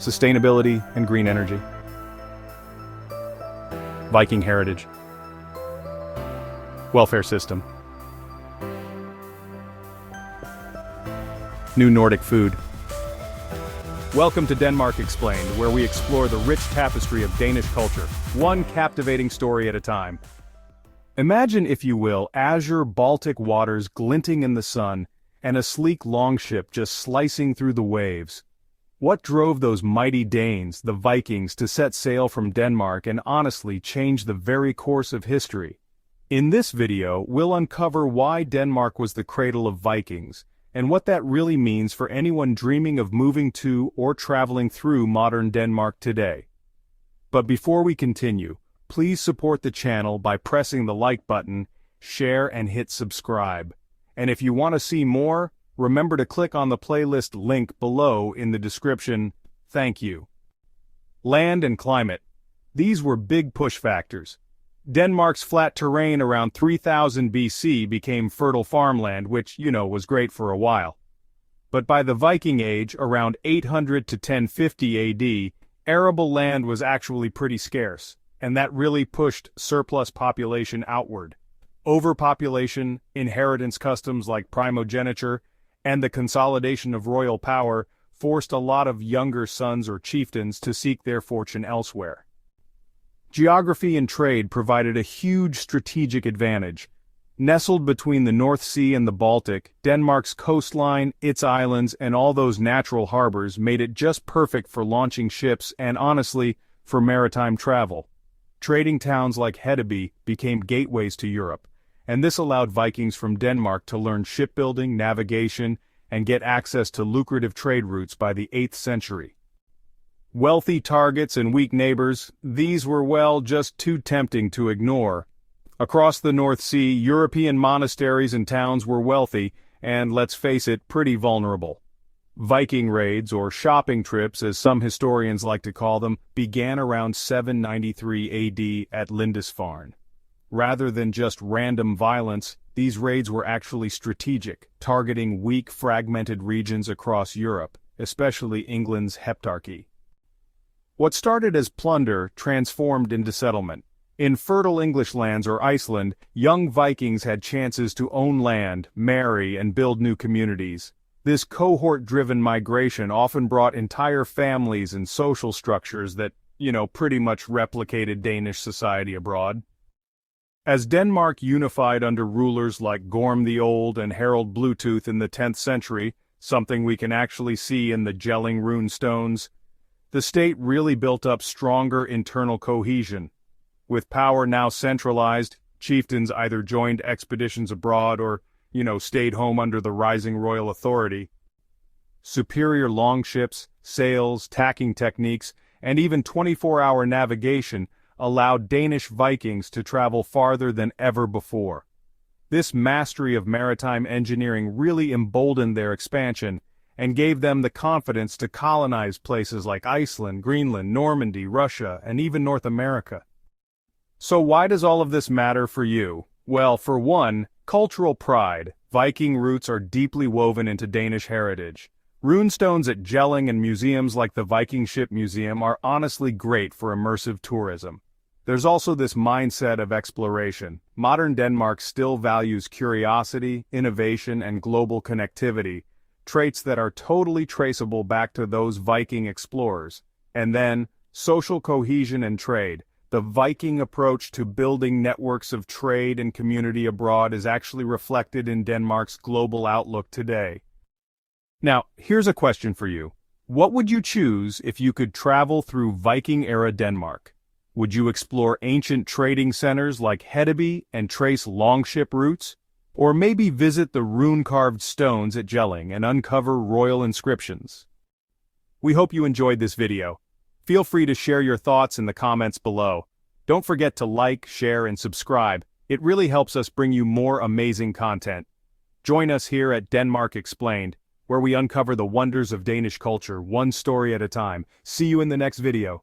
sustainability and green energy, Viking heritage, welfare system, new Nordic food. Welcome to Denmark Explained, where we explore the rich tapestry of Danish culture, one captivating story at a time. Imagine, if you will, azure Baltic waters glinting in the sun, and a sleek longship just slicing through the waves. What drove those mighty Danes, the Vikings, to set sail from Denmark and honestly change the very course of history? In this video, we'll uncover why Denmark was the cradle of Vikings, and what that really means for anyone dreaming of moving to or traveling through modern Denmark today. But before we continue, please support the channel by pressing the like button, share and hit subscribe. And if you want to see more, remember to click on the playlist link below in the description. Thank you. Land and climate. These were big push factors. Denmark's flat terrain around 3000 BC became fertile farmland, which, was great for a while. But by the Viking Age, around 800 to 1050 AD, arable land was actually pretty scarce, and that really pushed surplus population outward. Overpopulation, inheritance customs like primogeniture, and the consolidation of royal power forced a lot of younger sons or chieftains to seek their fortune elsewhere. Geography and trade provided a huge strategic advantage. Nestled between the North Sea and the Baltic, Denmark's coastline, its islands, and all those natural harbors made it just perfect for launching ships and, honestly, for maritime travel. Trading towns like Hedeby became gateways to Europe, and this allowed Vikings from Denmark to learn shipbuilding, navigation, and get access to lucrative trade routes by the 8th century. Wealthy targets and weak neighbors, these were, well, just too tempting to ignore. Across the North Sea, European monasteries and towns were wealthy, and, let's face it, pretty vulnerable. Viking raids, or shopping trips as some historians like to call them, began around 793 AD at Lindisfarne. Rather than just random violence, these raids were actually strategic, targeting weak, fragmented regions across Europe, especially England's Heptarchy. What started as plunder transformed into settlement. In fertile English lands or Iceland, young Vikings had chances to own land, marry, and build new communities. This cohort-driven migration often brought entire families and social structures that, pretty much replicated Danish society abroad. As Denmark unified under rulers like Gorm the Old and Harald Bluetooth in the 10th century, something we can actually see in the Jelling rune stones, the state really built up stronger internal cohesion. With power now centralized, chieftains either joined expeditions abroad or, stayed home under the rising royal authority. Superior longships, sails, tacking techniques, and even 24-hour navigation allowed Danish Vikings to travel farther than ever before. This mastery of maritime engineering really emboldened their expansion and gave them the confidence to colonize places like Iceland, Greenland, Normandy, Russia, and even North America. So why does all of this matter for you? Well, for one, cultural pride. Viking roots are deeply woven into Danish heritage. Runestones at Jelling and museums like the Viking Ship Museum are honestly great for immersive tourism. There's also this mindset of exploration. Modern Denmark still values curiosity, innovation, and global connectivity, traits that are totally traceable back to those Viking explorers. And then, social cohesion and trade. The Viking approach to building networks of trade and community abroad is actually reflected in Denmark's global outlook today. Now, here's a question for you. What would you choose if you could travel through Viking-era Denmark? Would you explore ancient trading centers like Hedeby and trace longship routes? Or maybe visit the rune-carved stones at Jelling and uncover royal inscriptions? We hope you enjoyed this video. Feel free to share your thoughts in the comments below. Don't forget to like, share, and subscribe. It really helps us bring you more amazing content. Join us here at Denmark Explained, where we uncover the wonders of Danish culture, one story at a time. See you in the next video.